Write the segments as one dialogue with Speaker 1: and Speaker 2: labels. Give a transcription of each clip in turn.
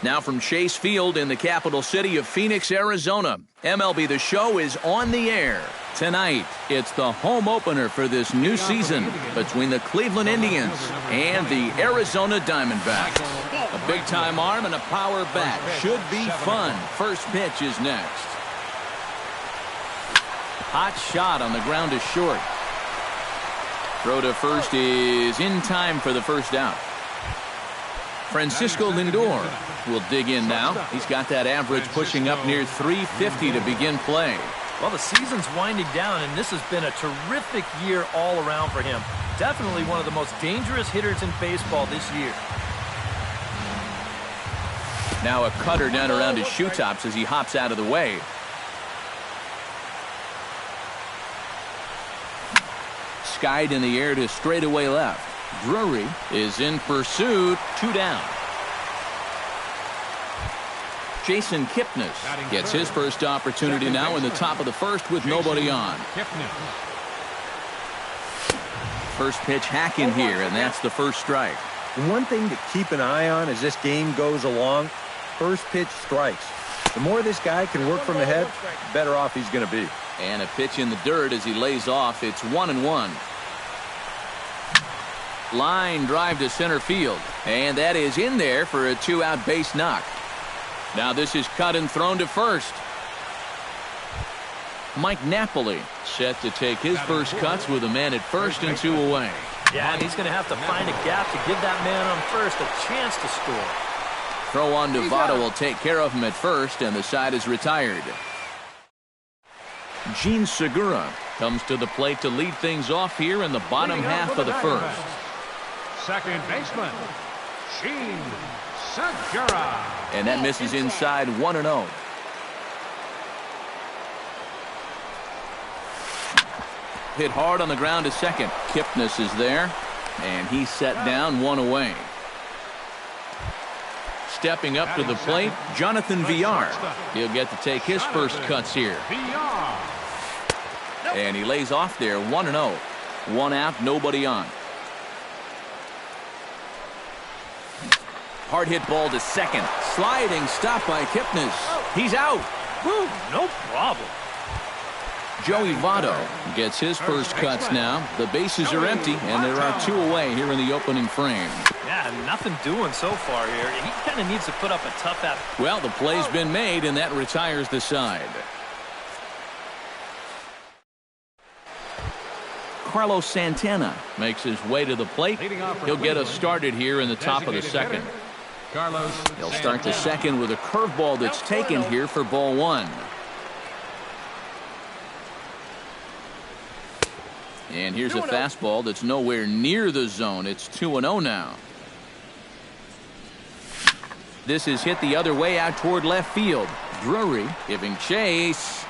Speaker 1: Now from Chase Field in the capital city of Phoenix, Arizona, MLB The Show is on the air. Tonight, it's the home opener for this new season between the Cleveland Indians and the Arizona Diamondbacks. A big-time arm and a power bat. Should be fun. First pitch is next. Hot shot on the ground is short. Throw to first is in time for the first out. Francisco Lindor will dig in now. He's got that average pushing up near 350 to begin play.
Speaker 2: Well, the season's winding down, and this has been a terrific year all around for him. Definitely one of the most dangerous hitters in baseball this year.
Speaker 1: Now a cutter down around his shoe tops as he hops out of the way. Skied in the air to straightaway left. Drury is in pursuit. 2 down. Jason Kipnis gets his first opportunity now in the top of the first with nobody on. First pitch hack in here, and that's the first strike.
Speaker 3: One thing to keep an eye on as this game goes along, first pitch strikes. The more this guy can work from ahead, the better off he's going to be.
Speaker 1: And a pitch in the dirt as he lays off. It's 1-1. Line drive to center field, and that is in there for a 2-out base knock. Now this is cut and thrown to first. Mike Napoli set to take his first cuts with a man at first and 2 away.
Speaker 2: Yeah, and he's going to have to find a gap to give that man on first a chance to score.
Speaker 1: Throw on to Votto will take care of him at first, and the side is retired. Gene Segura comes to the plate to lead things off here in the bottom half of the first.
Speaker 4: Second baseman, Gene Segura.
Speaker 1: And that misses inside 1-0. Hit hard on the ground to second. Kipnis is there, and he's set down 1 away. Stepping up to the plate, Jonathan Villar. He'll get to take his first cuts here. And he lays off there 1-0. 1 out, nobody on. Hard hit ball to second. Sliding stop by Kipnis. He's out.
Speaker 2: Woo, no problem.
Speaker 1: Joey Votto gets his first cuts now. The bases are empty, and there are 2 away here in the opening frame.
Speaker 2: Yeah, nothing doing so far here. He kind of needs to put up a tough out.
Speaker 1: Well, the play's been made, and that retires the side. Carlos Santana makes his way to the plate. He'll get us started here in the top of the second. He'll start the second with a curveball that's taken here for ball 1. And here's a fastball that's nowhere near the zone. It's 2-0 now. This is hit the other way out toward left field. Drury giving chase.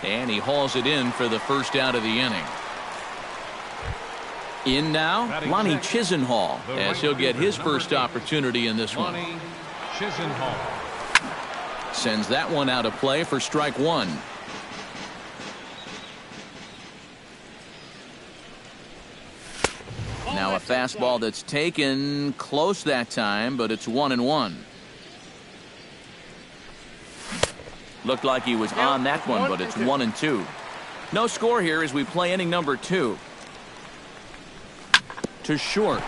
Speaker 1: And he hauls it in for the first out of the inning. In now, Lonnie Chisenhall, as he'll get his first opportunity in this one. Sends that one out of play for strike 1. Now a fastball that's taken close that time, but it's 1-1. Looked like he was on that one, but it's 1-2. No score here as we play inning number 2. To short.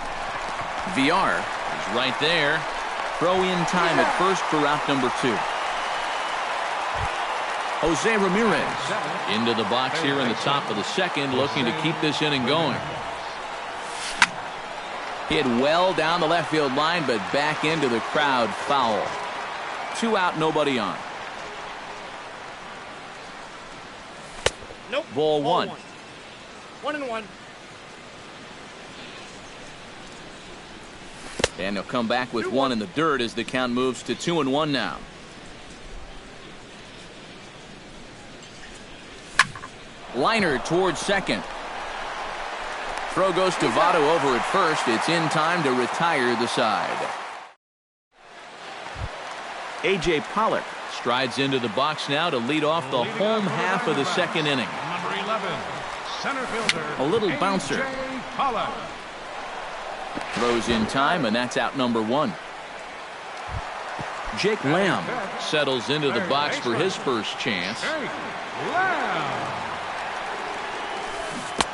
Speaker 1: Villar is right there. Throw in time at first for out number 2. Jose Ramirez into the box here in the top of the second, looking to keep this inning going. Hit well down the left field line, but back into the crowd, foul. 2 out, nobody on.
Speaker 5: Nope.
Speaker 1: Ball 1.
Speaker 5: 1-1.
Speaker 1: And he'll come back with 1 in the dirt as the count moves to 2-1 now. Liner towards second. Throw goes to Votto over at first. It's in time to retire the side. A.J. Pollock strides into the box now to lead off the home half of the second inning.
Speaker 4: Number 11, center fielder,
Speaker 1: A little bouncer.
Speaker 4: A.J. Pollock.
Speaker 1: Throws in time, and that's out number 1. Jake Lamb settles into the box for his first chance.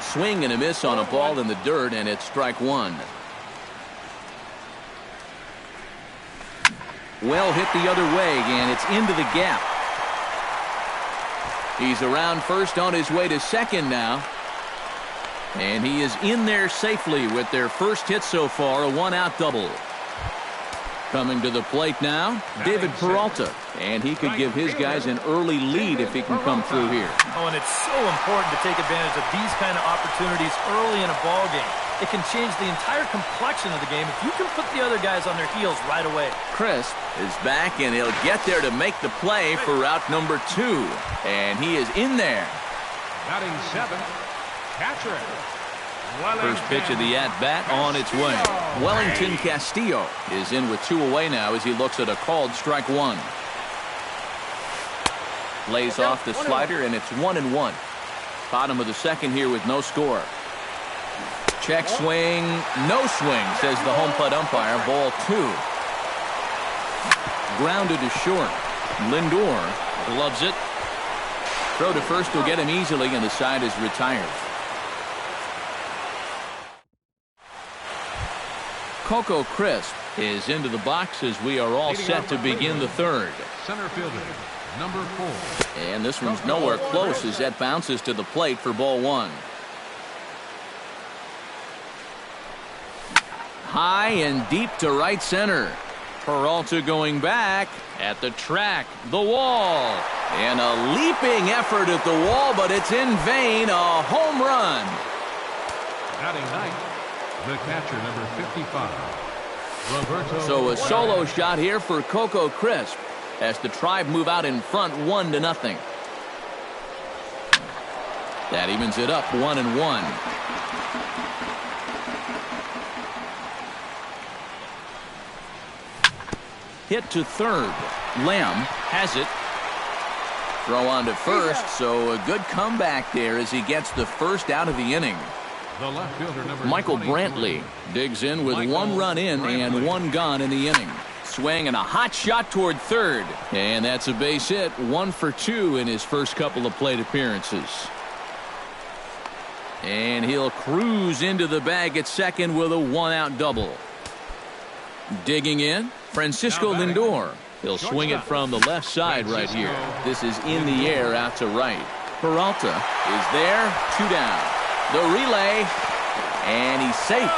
Speaker 1: Swing and a miss on a ball in the dirt, and it's strike one. Well hit the other way, and it's into the gap. He's around first on his way to second now. And he is in there safely with their first hit so far, a one-out double. Coming to the plate now, David Peralta. And he could give his guys an early lead if he can come through here.
Speaker 2: Oh, and it's so important to take advantage of these kind of opportunities early in a ball game. It can change the entire complexion of the game if you can put the other guys on their heels right away.
Speaker 1: Crisp is back, and he'll get there to make the play for route number 2. And he is in there.
Speaker 4: Batting 7th, catcher.
Speaker 1: First pitch of the at-bat on its way. Wellington Castillo is in with 2 away now as he looks at a called strike 1. Lays off the slider, and it's 1-1. Bottom of the second here with no score. Check swing, no swing, says the home plate umpire. Ball 2. Grounded to short. Lindor gloves it. Throw to first will get him easily, and the side is retired. Coco Crisp is into the box as we are all set to begin the third.
Speaker 4: Center fielder, number 4.
Speaker 1: And this one's nowhere close as that bounces to the plate for ball 1. High and deep to right center. Peralta going back at the track, the wall. And a leaping effort at the wall, but it's in vain. A home run.
Speaker 4: Batting 9th, the catcher, number 55. Roberto.
Speaker 1: So a solo shot here for Coco Crisp as the Tribe move out in front 1-0. That evens it up 1-1. Hit to third. Lamb has it. Throw on to first, so a good comeback there as he gets the first out of the inning.
Speaker 4: The left fielder, number
Speaker 1: Michael
Speaker 4: 23.
Speaker 1: Brantley digs in with 1 run in and 1 gone in the inning. Swing and a hot shot toward third. And that's a base hit, 1 for 2 in his first couple of plate appearances. And he'll cruise into the bag at second with a 1-out double. Digging in, Francisco Lindor. He'll swing it from the left side right here. This is in the air out to right. Peralta is there, 2 down. The relay, and he's safe.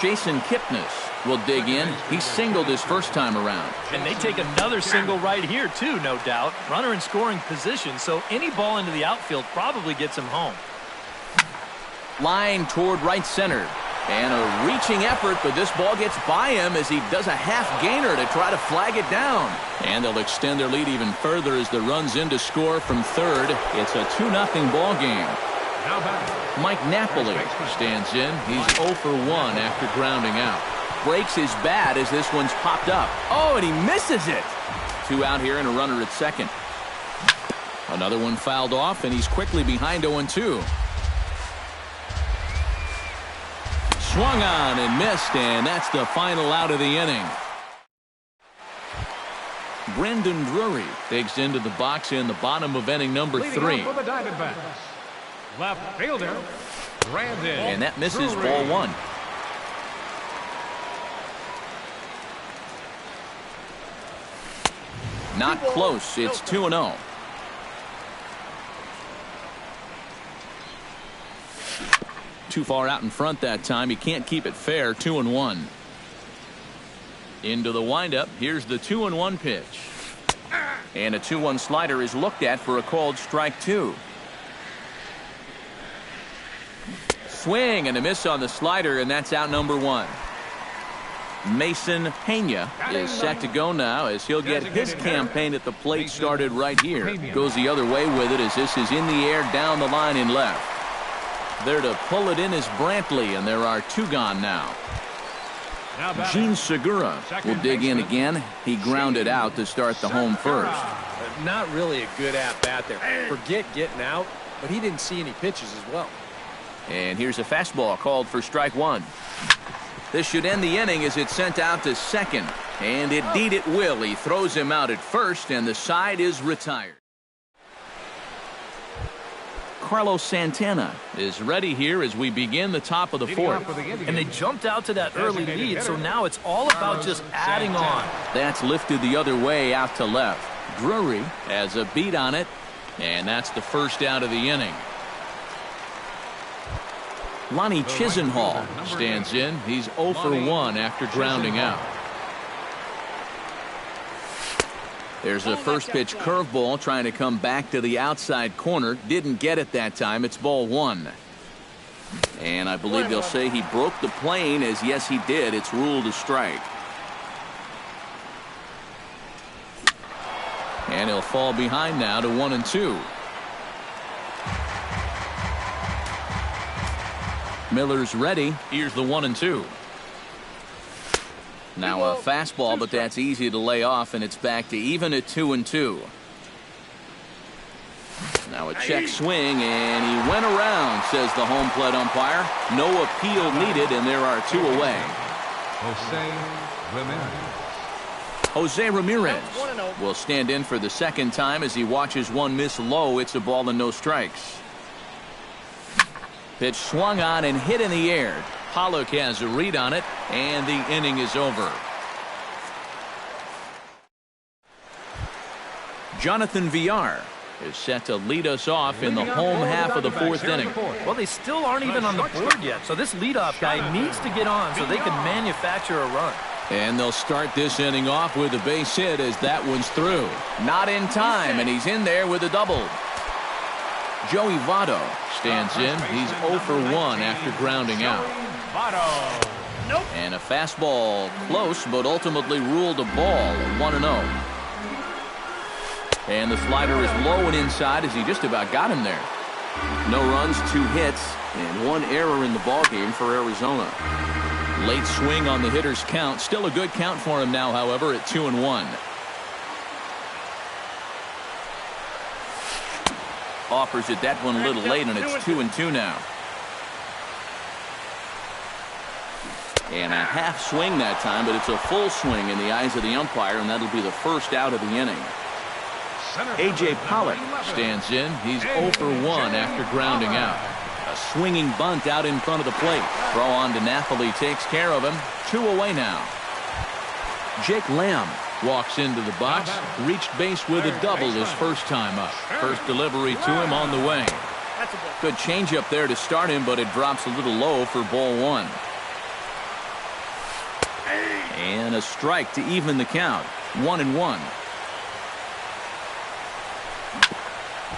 Speaker 1: Jason Kipnis will dig in. He singled his first time around.
Speaker 2: And they take another single right here, too, no doubt. Runner in scoring position, so any ball into the outfield probably gets him home.
Speaker 1: Line toward right center. And a reaching effort, but this ball gets by him as he does a half-gainer to try to flag it down. And they'll extend their lead even further as the run's in to score from third. It's a 2-0 ball game. Mike Napoli stands in. He's 0 for 1 after grounding out. Breaks his bat as this one's popped up. Oh, and he misses it. 2 out here and a runner at second. Another one fouled off, and he's quickly behind 0-2. Swung on and missed, and that's the final out of the inning. Brendan Drury digs into the box in the bottom of inning number 3.
Speaker 4: For the Diamondbacks, left fielder, Brandon.
Speaker 1: And that misses
Speaker 4: Drury.
Speaker 1: ball 1. Not close. It's 2-0. Too far out in front that time. He can't keep it fair. 2-1. Into the windup. Here's the 2-1 pitch. And a 2-1 slider is looked at for a called strike 2. Swing and a miss on the slider, and that's out number 1. Mason Pena is set to go now as he'll get his campaign at the plate started right here. Goes the other way with it as this is in the air down the line in left. There to pull it in is Brantley, and there are 2 gone now. Gene Segura will dig in again. He grounded out to start the home first.
Speaker 3: Not really a good at-bat there. Forget getting out, but he didn't see any pitches as well.
Speaker 1: And here's a fastball called for strike 1. This should end the inning as it's sent out to second. And indeed it will. He throws him out at first, and the side is retired. Carlos Santana is ready here as we begin the top of the fourth.
Speaker 2: And they jumped out to that early lead, so now it's all about just adding on.
Speaker 1: That's lifted the other way out to left. Drury has a beat on it, and that's the first out of the inning. Lonnie Chisenhall stands in. He's 0 for 1 after grounding out. There's a first pitch curveball trying to come back to the outside corner. Didn't get it that time. It's ball 1. And I believe they'll say he broke the plane, as yes he did. It's ruled a strike. And he'll fall behind now to 1-2. Miller's ready. Here's the 1-2. Now a fastball, but that's easy to lay off, and it's back to even at 2-2. Now a check swing, and he went around, says the home plate umpire. No appeal needed, and there are 2 away. Jose Ramirez will stand in for the second time as he watches one miss low. It's a ball and no strikes. Pitch swung on and hit in the air. Pollock has a read on it, and the inning is over. Jonathan Villar is set to lead us off in the home half of the fourth inning.
Speaker 2: Well, they still aren't even on the board yet, so this leadoff guy needs to get on so they can manufacture a run.
Speaker 1: And they'll start this inning off with a base hit as that one's through. Not in time, and he's in there with a double. Joey Votto stands in. He's 0 for 1 after grounding out. And a fastball close, but ultimately ruled a ball, 1-0. And the slider is low and inside as he just about got him there. No runs, 2 hits, and 1 error in the ballgame for Arizona. Late swing on the hitter's count. Still a good count for him now, however, at 2-1. Offers it that one a little late, and it's 2-2 now. And a half swing that time, but it's a full swing in the eyes of the umpire, and that'll be the first out of the inning. A.J. Pollock stands in. He's 0 for 1 after grounding out. A swinging bunt out in front of the plate. Throw on to Napoli takes care of him. 2 away now. Jake Lamb walks into the box. Reached base with a double his first time up. First delivery to him on the way. Good changeup there to start him, but it drops a little low for ball 1. And a strike to even the count. 1-1.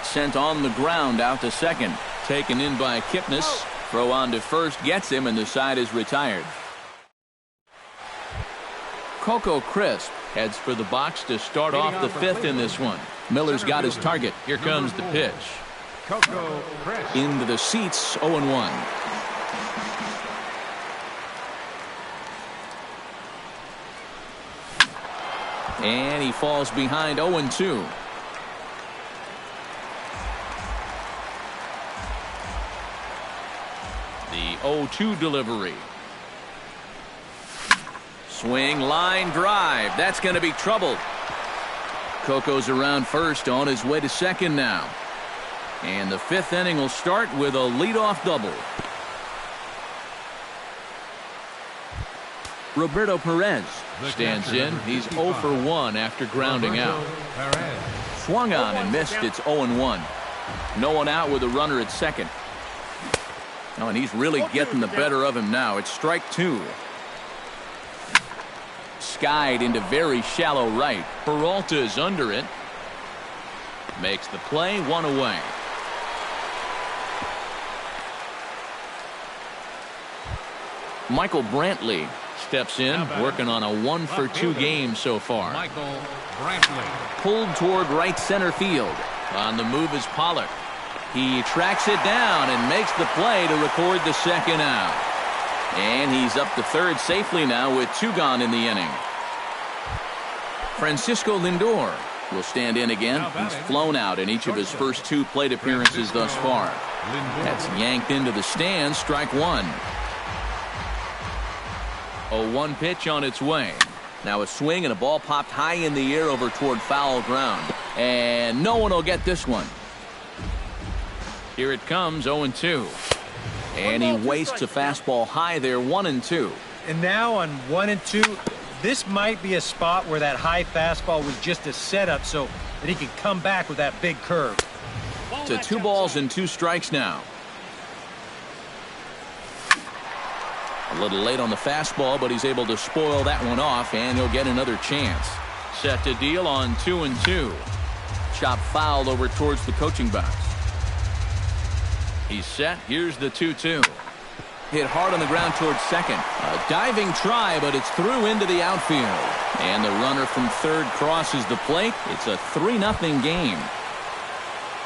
Speaker 1: Sent on the ground out to second. Taken in by Kipnis. Throw on to first gets him, and the side is retired. Coco Crisp heads for the box to start off the 5th in this one. Miller's got his target. Here comes the pitch. Into the seats, 0-1. And he falls behind 0-2. The 0-2 delivery. Swing, line drive. That's going to be trouble. Coco's around first, on his way to second now. And the 5th inning will start with a leadoff double. Roberto Perez stands in. He's 0 for 1 after grounding out. Swung on and missed. It's 0-1. No one out with a runner at second. Oh, and he's really getting the better of him now. It's strike 2. Skied into very shallow right. Peralta is under it. Makes the play, 1 away. Michael Brantley steps in, working on a 1 for 2 game so far.
Speaker 4: Michael Brantley.
Speaker 1: Pulled toward right center field. On the move is Pollock. He tracks it down and makes the play to record the second out. And he's up to third safely now with 2 gone in the inning. Francisco Lindor will stand in again. He's flown out in each of his first 2 plate appearances thus far. That's yanked into the stands, strike 1. 0-1 pitch on its way. Now a swing and a ball popped high in the air over toward foul ground. And no one will get this one. Here it comes, 0-2. And he wastes a fastball high there, 1-2.
Speaker 3: And now on 1-2, this might be a spot where that high fastball was just a setup so that he could come back with that big curve.
Speaker 1: To 2 balls and 2 strikes now. A little late on the fastball, but he's able to spoil that one off, and he'll get another chance. Set to deal on 2-2. Chop fouled over towards the coaching box. He's set. Here's the 2-2. Hit hard on the ground towards second. A diving try, but it's through into the outfield. And the runner from third crosses the plate. It's a 3-0 game.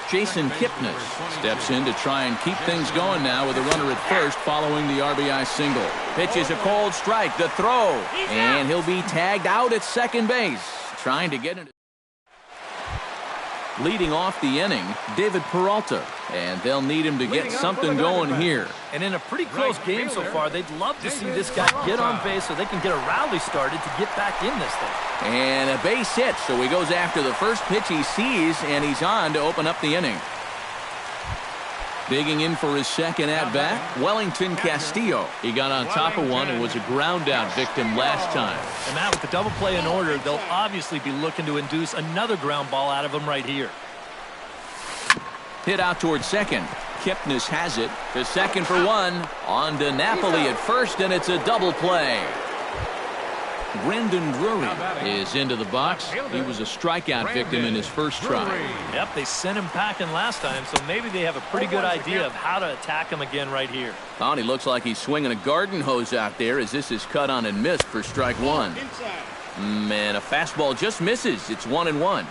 Speaker 1: Jason Kipnis steps in to try and keep things going now with a runner at first following the RBI single. Pitches a cold strike, the throw, and he'll be tagged out at second base. Trying to get it. Leading off the inning, David Peralta, and they'll need him to get something going here.
Speaker 2: And in a pretty close game so far, they'd love to see this guy get on base so they can get a rally started to get back in this thing.
Speaker 1: And a base hit, so he goes after the first pitch he sees, and he's on to open up the inning. Digging in for his second at-bat, Wellington Castillo. He got on top of one and was a ground-out victim last time.
Speaker 2: And Matt, with the double play in order, they'll obviously be looking to induce another ground ball out of him right here.
Speaker 1: Hit out towards second. Kipnis has it. To second for one. On to Napoli at first, and it's a double play. Brendan Drury is into the box. He was a strikeout victim in his first try.
Speaker 2: Yep, they sent him packing last time, so maybe they have a pretty good idea of how to attack him again right here.
Speaker 1: Oh, he looks like he's swinging a garden hose out there as this is cut on and missed for strike one. Man, a fastball just misses. It's 1-1.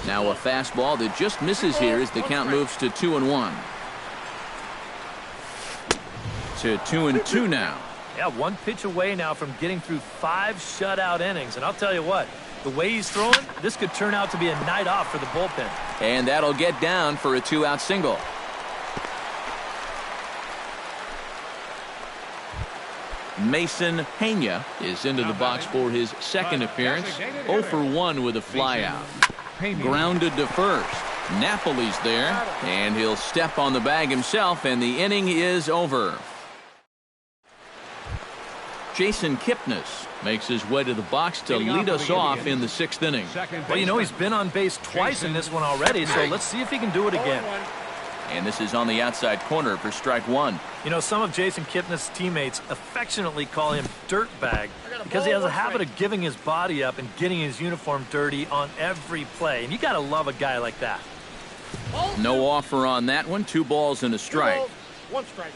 Speaker 1: Now a fastball that just misses here as the count moves to 2-1. To 2-2 now.
Speaker 2: Yeah, 1 pitch away now from getting through 5 shutout innings. And I'll tell you what, the way he's throwing, this could turn out to be a night off for the bullpen.
Speaker 1: And that'll get down for a 2-out single. Mason Pena is into the box for his second appearance. 0 for 1 with a flyout. Grounded to first. Napoli's there, and he'll step on the bag himself, and the inning is over. Jason Kipnis makes his way to the box to lead us off in the 6th inning.
Speaker 2: Well, you know, he's been on base twice in this one already, so let's see if he can do it again.
Speaker 1: And this is on the outside corner for strike one.
Speaker 2: You know, some of Jason Kipnis' teammates affectionately call him Dirtbag because he has a habit of giving his body up and getting his uniform dirty on every play. And you got to love a guy like that.
Speaker 1: No offer on that one. 2 balls and a strike.
Speaker 5: 1 strike.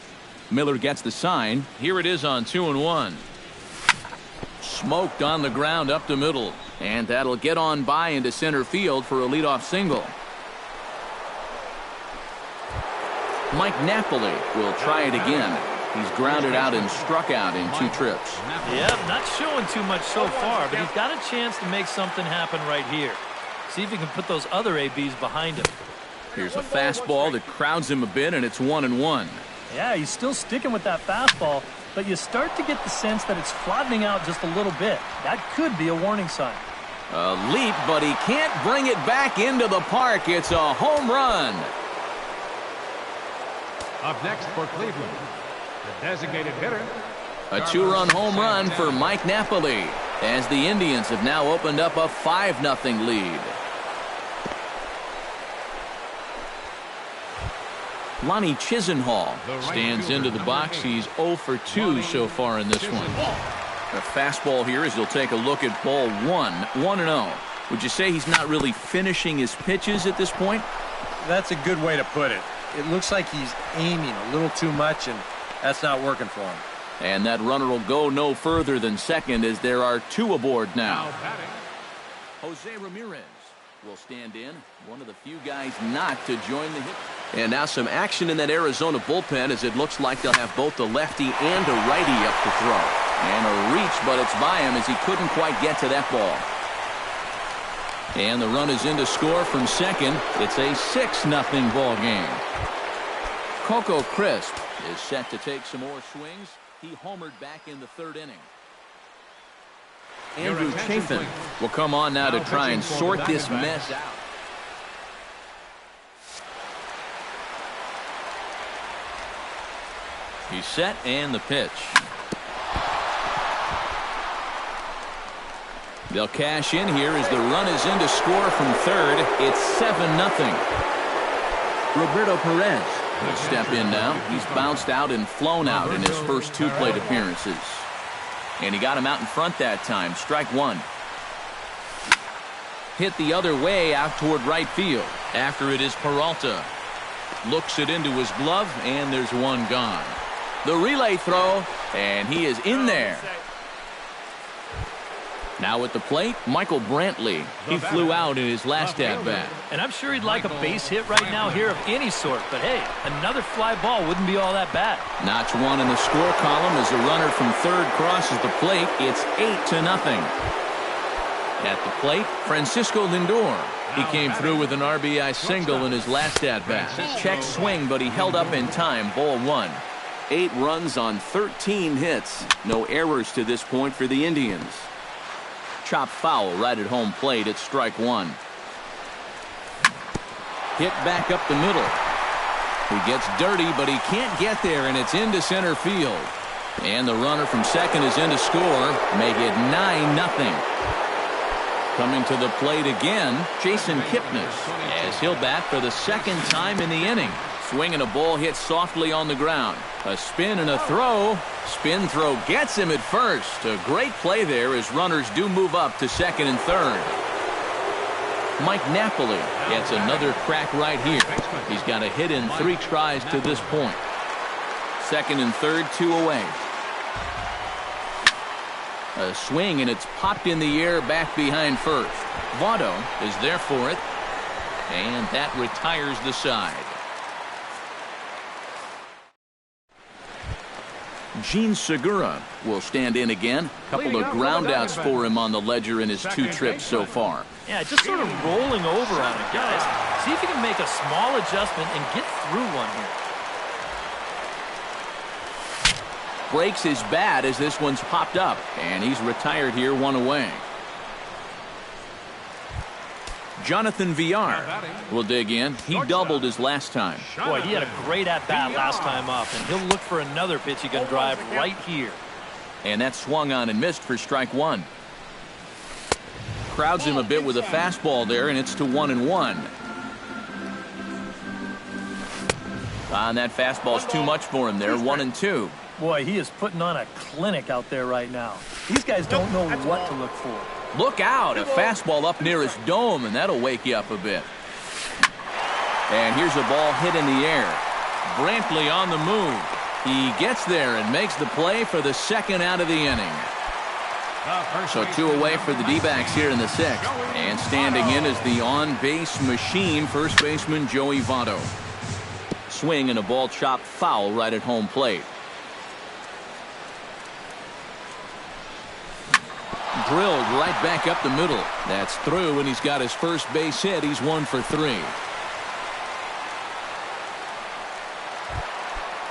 Speaker 1: Miller gets the sign. Here it is on 2-1. Smoked on the ground up the middle. And that'll get on by into center field for a leadoff single. Mike Napoli will try it again. He's grounded out and struck out in 2 trips.
Speaker 2: Yep, not showing too much so far, but he's got a chance to make something happen right here. See if he can put those other ABs behind him.
Speaker 1: Here's a fastball that crowds him a bit, and it's 1-1.
Speaker 2: Yeah, he's still sticking with that fastball, but you start to get the sense that it's flattening out just a little bit. That could be a warning sign.
Speaker 1: A leap, but he can't bring it back into the park. It's a home run.
Speaker 4: Up next for Cleveland, the designated hitter.
Speaker 1: A 2-run home run for Mike Napoli, as the Indians have now opened up a 5-0 lead. Lonnie Chisenhall stands into the box. He's 0 for 2 so far in this one. A fastball here as he'll take a look at ball 1, 1-0. Would you say he's not really finishing his pitches at this point?
Speaker 3: That's a good way to put it. It looks like he's aiming a little too much, and that's not working for him.
Speaker 1: And that runner will go no further than second as there are 2 aboard now. Jose Ramirez will stand in, one of the few guys not to join the hit. And now some action in that Arizona bullpen as it looks like they'll have both the lefty and a righty up to throw. And a reach, but it's by him as he couldn't quite get to that ball. And the run is in to score from second. It's a 6-0 ball game. Coco Crisp is set to take some more swings. He homered back in the third inning. Andrew Chafin will come on now to try and sort this mess out. He's set, and the pitch. They'll cash in here as the run is in to score from third. It's 7-0. Roberto Perez will step in now. He's bounced out and flown out in his first two plate appearances. And he got him out in front that time. Strike one. Hit the other way out toward right field. After it is Peralta. Looks it into his glove, and there's one gone. The relay throw, and he is in there. Now at the plate, Michael Brantley. He flew out in his last at-bat.
Speaker 2: And I'm sure he'd like a base hit right now here of any sort. But, hey, another fly ball wouldn't be all that bad.
Speaker 1: Notch one in the score column as the runner from third crosses the plate. It's 8-0. At the plate, Francisco Lindor. He came through with an RBI single in his last at-bat. Check swing, but he held up in time. Ball one. 8 runs on 13 hits. No errors to this point for the Indians. Chop foul right at home plate. It's strike one. Hit back up the middle. He gets dirty, but he can't get there, and it's into center field. And the runner from second is in to score. Make it 9-0. Coming to the plate again, Jason Kipnis, as he'll bat for the second time in the inning. Swinging a ball hit softly on the ground. A spin and a throw. Spin throw gets him at first. A great play there as runners do move up to second and third. Mike Napoli gets another crack right here. He's got a hit in 3 tries to this point. Second and third, 2 away. A swing, and it's popped in the air back behind first. Votto is there for it, and that retires the side. Gene Segura will stand in again. Couple of groundouts for him on the ledger in his 2 trips so far.
Speaker 2: Yeah, just sort of rolling over on it, guys. See if you can make a small adjustment and get through one here.
Speaker 1: Breaks his bat as this one's popped up, and he's retired here, 1 away. Jonathan Villar will dig in. He doubled his last time.
Speaker 2: Boy, he had a great at-bat last time up, and he'll look for another pitch he can drive right here.
Speaker 1: And that swung on and missed for strike one. Crowds him a bit with a fastball there, and it's to 1-1. And that fastball's too much for him there, 1-2.
Speaker 2: Boy, he is putting on a clinic out there right now. These guys don't know what to look for.
Speaker 1: Look out, a fastball up near his dome, and that'll wake you up a bit. And here's a ball hit in the air. Brantley on the move. He gets there and makes the play for the second out of the inning. So 2 away for the D-backs here in the 6th. And standing in is the on-base machine, first baseman Joey Votto. Swing and a ball chopped foul right at home plate. Drilled right back up the middle. That's through, and he's got his first base hit. He's 1 for 3.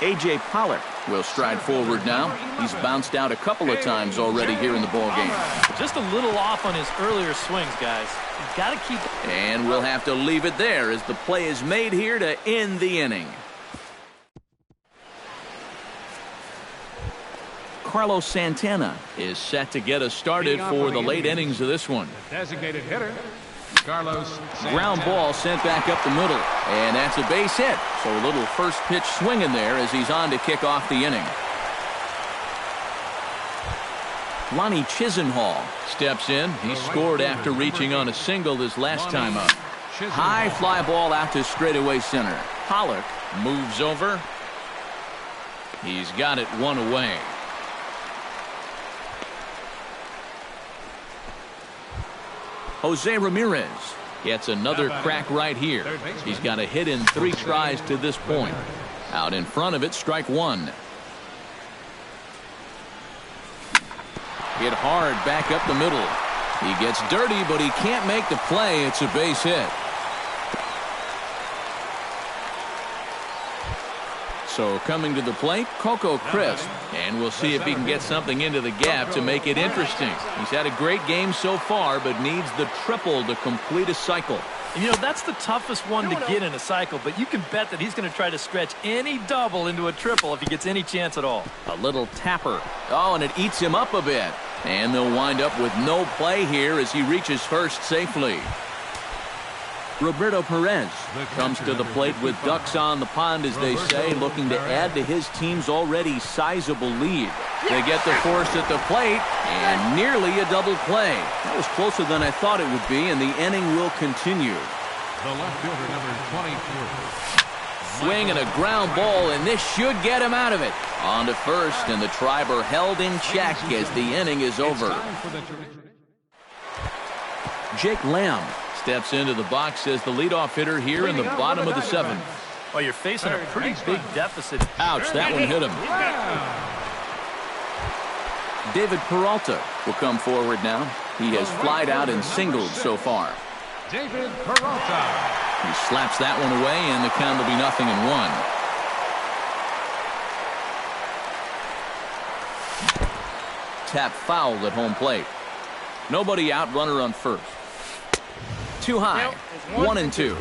Speaker 1: A.J. Pollock will stride forward now. He's bounced out a couple of times already here in the ballgame.
Speaker 2: Just a little off on his earlier swings, guys. You've got to keep...
Speaker 1: And we'll have to leave it there as the play is made here to end the inning. Carlos Santana is set to get us started for the late innings of this one.
Speaker 4: Designated hitter, Carlos Santana.
Speaker 1: Ground ball sent back up the middle, and that's a base hit. So a little first pitch swinging there as he's on to kick off the inning. Lonnie Chisenhall steps in. He scored after reaching on a single his last time up. High fly ball out to straightaway center. Pollock moves over. He's got it 1 away. Jose Ramirez gets another crack right here. He's got a hit in 3 tries to this point. Out in front of it, strike one. Hit hard back up the middle. He gets dirty, but he can't make the play. It's a base hit. So coming to the plate, Coco Crisp. And we'll see if he can get something into the gap to make it interesting. He's had a great game so far, but needs the triple to complete a cycle.
Speaker 2: And you know, that's the toughest one to get in a cycle, but you can bet that he's going to try to stretch any double into a triple if he gets any chance at all.
Speaker 1: A little tapper. Oh, and it eats him up a bit. And they'll wind up with no play here as he reaches first safely. Roberto Perez comes to the plate with ducks on the pond, as they say, looking to add to his team's already sizable lead. They get the force at the plate, and nearly a double play. That was closer than I thought it would be, and the inning will continue.
Speaker 4: The left fielder, number 23.
Speaker 1: Swing and a ground ball, and this should get him out of it. On to first, and the Triber held in check as the inning is over. Jake Lamb steps into the box as the leadoff hitter here in the bottom of the seventh.
Speaker 2: Well, you're facing a pretty big deficit.
Speaker 1: Ouch, that one hit him. David Peralta will come forward now. He has flied out and singled so far.
Speaker 4: David Peralta.
Speaker 1: He slaps that one away, and the count will be 0-1. Tap foul at home plate. Nobody out, runner on first. Too high. 1-2.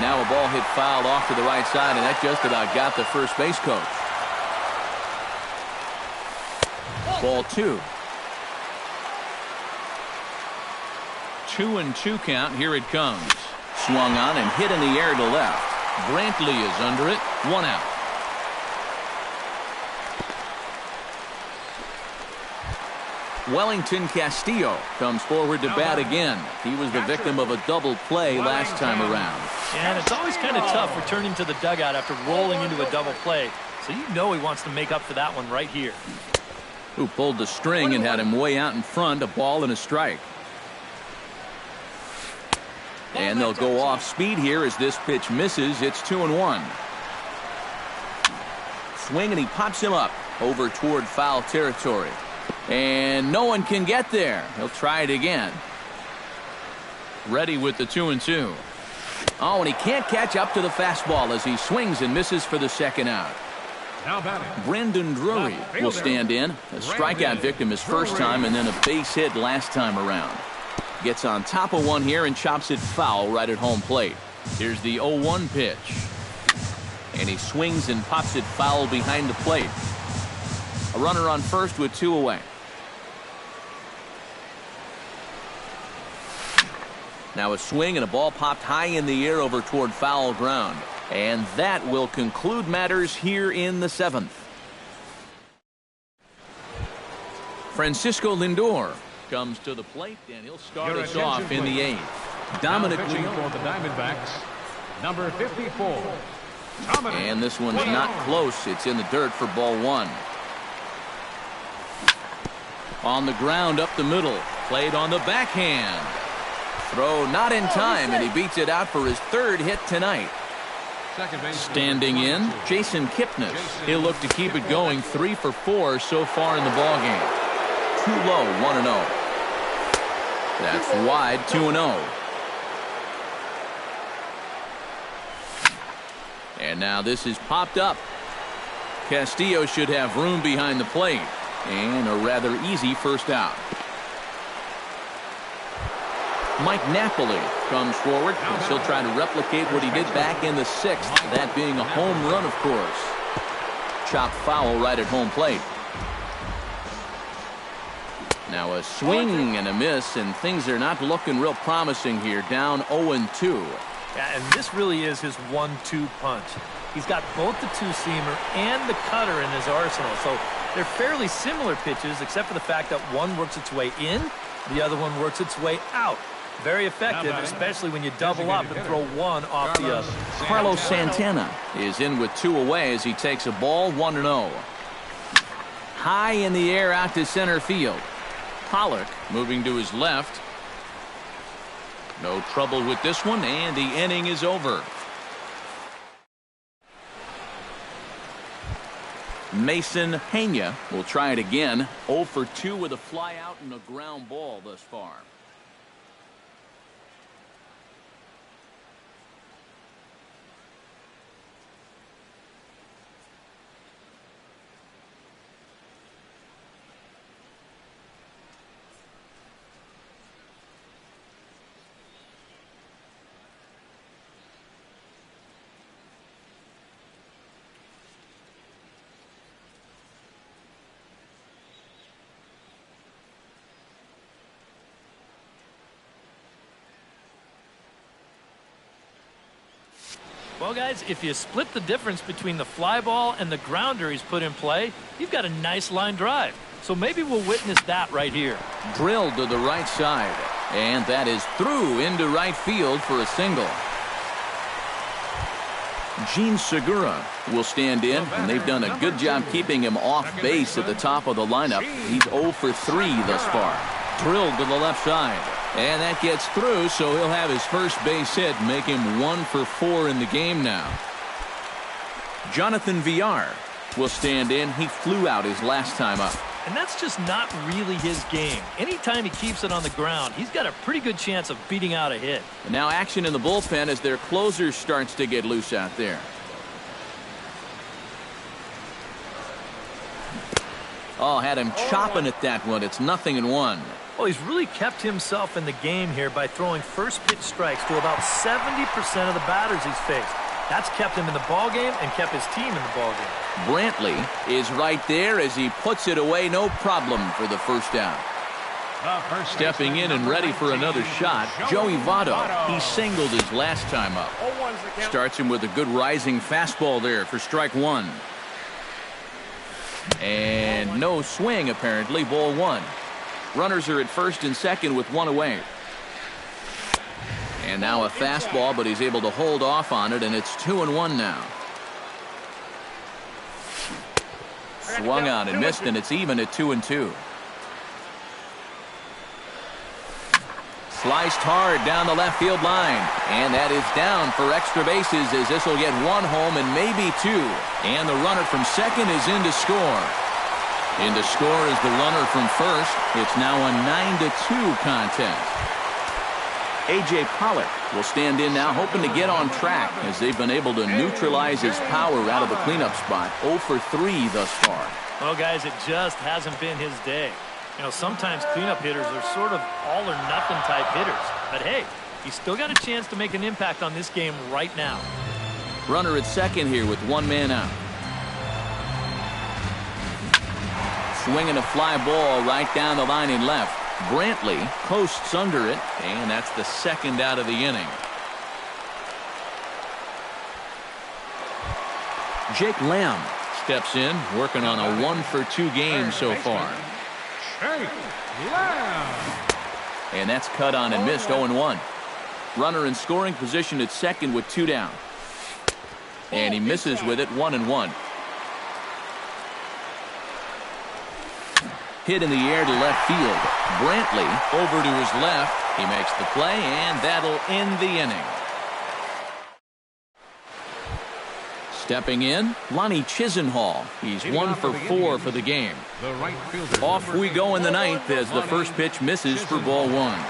Speaker 1: Now a ball hit fouled off to the right side, and that just about got the first base coach. Ball 2. 2-2 count. Here it comes. Swung on and hit in the air to left. Brantley is under it. 1 out. Wellington Castillo comes forward to bat again. He was the victim of a double play last time around.
Speaker 2: And it's always kind of tough returning to the dugout after rolling into a double play. So you know he wants to make up for that one right here.
Speaker 1: Who pulled the string and had him way out in front, a ball and a strike. And they'll go off speed here as this pitch misses. It's 2-1. Swing, and he pops him up over toward foul territory. And no one can get there. He'll try it again. Ready with the 2-2. Oh, and he can't catch up to the fastball as he swings and misses for the second out.
Speaker 4: Now batting.
Speaker 1: Brandon Drury will stand in. A strikeout victim his first time, and then a base hit last time around. Gets on top of one here and chops it foul right at home plate. Here's the 0-1 pitch. And he swings and pops it foul behind the plate. A runner on first with 2 away. Now a swing and a ball popped high in the air over toward foul ground. And that will conclude matters here in the 7th. Francisco Lindor comes to the plate, and he'll start us off in the 8th. Dominic
Speaker 4: pitching
Speaker 1: Leone.
Speaker 4: for the Diamondbacks, number 54.
Speaker 1: And this one's not close. It's in the dirt for ball 1. On the ground up the middle. Played on the backhand. Throw not in time, and he beats it out for his 3rd hit tonight. Standing in, Jason Kipnis. He'll look to keep it going. 3 for 4 so far in the ballgame. Too low, 1-0. That's wide, 2-0. And now this is popped up. Castillo should have room behind the plate. And a rather easy first out. Mike Napoli comes forward, and he'll try to replicate what he did back in the 6th, that being a home run, of course. Chopped foul right at home plate. Now a swing and a miss, and things are not looking real promising here. Down 0-2.
Speaker 2: Yeah, and this really is his 1-2 punch. He's got both the two-seamer and the cutter in his arsenal, so they're fairly similar pitches, except for the fact that one works its way in, the other one works its way out. Very effective, especially when you double up and throw one off the other.
Speaker 1: Carlos Santana is in with 2 away as he takes a ball, 1-0. High in the air out to center field. Pollock moving to his left. No trouble with this one, and the inning is over. Mason Pena will try it again. 0 for 2 with a fly out and a ground ball thus far.
Speaker 2: Well, guys, if you split the difference between the fly ball and the grounder he's put in play, you've got a nice line drive. So maybe we'll witness that right here.
Speaker 1: Drilled to the right side. And that is through into right field for a single. Gene Segura will stand in, and they've done a good job keeping him off base at the top of the lineup. He's 0 for 3 thus far. Drilled to the left side. And that gets through, so he'll have his first base hit, make him 1 for 4 in the game now. Jonathan Villar will stand in. He flew out his last time up.
Speaker 2: And that's just not really his game. Anytime he keeps it on the ground, he's got a pretty good chance of beating out a hit.
Speaker 1: And now action in the bullpen as their closer starts to get loose out there. Oh, had him chopping at that one. It's 0-1.
Speaker 2: Well, he's really kept himself in the game here by throwing first pitch strikes to about 70% of the batters he's faced. That's kept him in the ballgame and kept his team in the ballgame.
Speaker 1: Brantley is right there as he puts it away, no problem for the first down. Stepping in and ready for another shot, Joey Votto. He singled his last time up. Starts him with a good rising fastball there for strike one. And no swing, apparently, ball one. Runners are at first and second with one away. And now a fastball, but he's able to hold off on it, and it's 2-1 now. Swung on and missed, and it's even at 2-2. Sliced hard down the left field line, and that is down for extra bases as this will get one home and maybe two. And the runner from second is in to score. In to score is the runner from first. It's now a 9-2 contest. A.J. Pollock will stand in now, hoping to get on track as they've been able to neutralize his power out of the cleanup spot. 0 for 3 thus far.
Speaker 2: Well, guys, it just hasn't been his day. You know, sometimes cleanup hitters are sort of all-or-nothing type hitters. But, hey, he's still got a chance to make an impact on this game right now.
Speaker 1: Runner at second here with one man out. Swinging a fly ball right down the line in left. Brantley posts under it, and that's the second out of the inning. Jake Lamb steps in, working on a 1 for 2 game so far. And that's cut on and missed. 0-1. Runner in scoring position at second with 2 down. And he misses with it. 1-1. Hit in the air to left field. Brantley over to his left. He makes the play, and that'll end the inning. Stepping in, Lonnie Chisenhall. He's 1 for 4 for the game. Off we go in the ninth as the first pitch misses for ball one.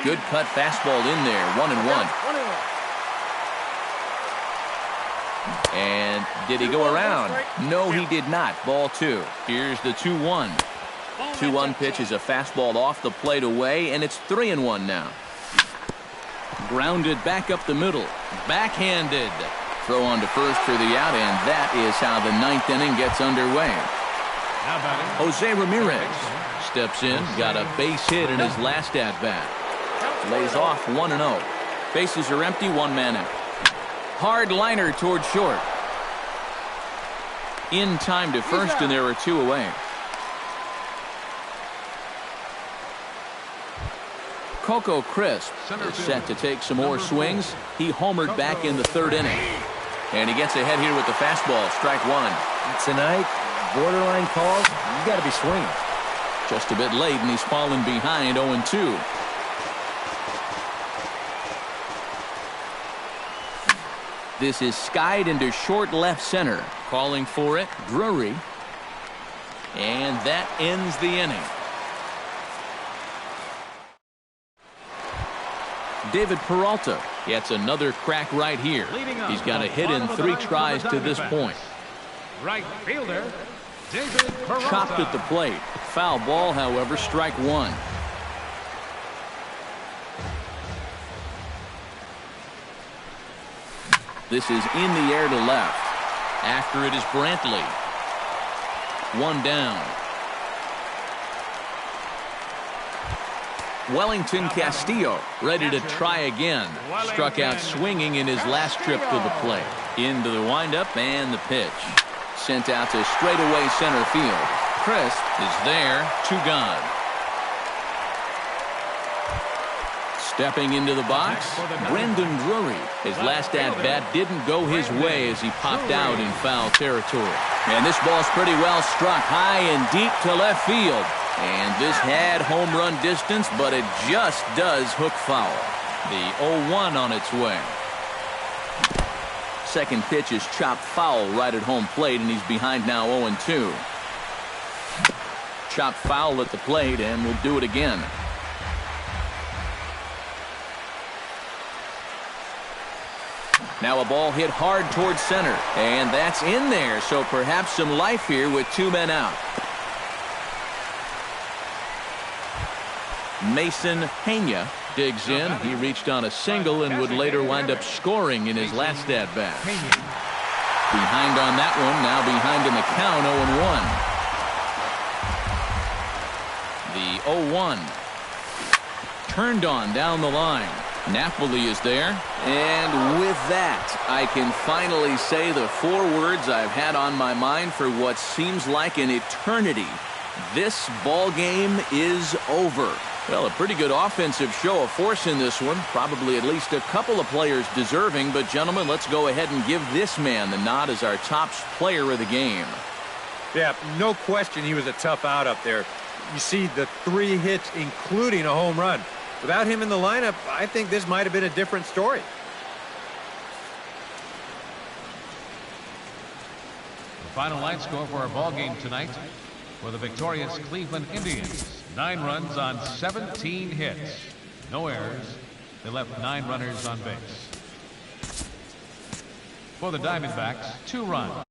Speaker 1: Good cut fastball in there. 1-1. And did he go around? No, he did not. Ball two. Here's the 2-1. 2-1 pitch is a fastball off the plate away, and it's 3-1 now. Grounded back up the middle. Backhanded. Throw on to first for the out, and that is how the ninth inning gets underway. Jose Ramirez steps in, got a base hit in his last at-bat. Lays off 1-0. Bases are empty, one man out. Hard liner toward short. In time to first, and there are 2 away. Coco Crisp is set to take some more swings. He homered back in the 3rd inning. And he gets ahead here with the fastball. Strike one.
Speaker 3: Tonight, borderline calls, you got to be swinging.
Speaker 1: Just a bit late, and he's fallen behind 0-2. This is skied into short left center. Calling for it, Drury. And that ends the inning. David Peralta gets another crack right here. He's got a hit in 3 tries to this point.
Speaker 4: Right fielder, David Peralta.
Speaker 1: Chopped at the plate. Foul ball, however, strike one. This is in the air to left. After it is Brantley. 1 down. Wellington Castillo ready to try again. Struck out swinging in his last trip to the plate. Into the windup and the pitch. Sent out to straightaway center field. Crisp is there, 2 gone. Stepping into the box, Brendan Drury. His last at-bat didn't go his way as he popped out in foul territory. And this ball's pretty well struck high and deep to left field. And this had home run distance, but it just does hook foul. The 0-1 on its way. Second pitch is chopped foul right at home plate, and he's behind now 0-2. Chopped foul at the plate, and we'll do it again. Now a ball hit hard towards center, and that's in there, so perhaps some life here with 2 men out. Mason Pena digs in. He reached on a single and would later wind up scoring in his last at-bat. Behind on that one, now behind in the count, 0-1. The 0-1. Turned on down the line. Napoli is there. And with that, I can finally say the 4 words I've had on my mind for what seems like an eternity. This ball game is over. Well, a pretty good offensive show of force in this one. Probably at least a couple of players deserving. But, gentlemen, let's go ahead and give this man the nod as our top player of the game.
Speaker 3: Yeah, no question he was a tough out up there. You see the 3 hits, including a home run. Without him in the lineup, I think this might have been a different story.
Speaker 4: The final line score for our ball game tonight for the victorious Cleveland Indians. 9 runs on 17 hits. No errors. They left 9 runners on base. For the Diamondbacks, 2 runs.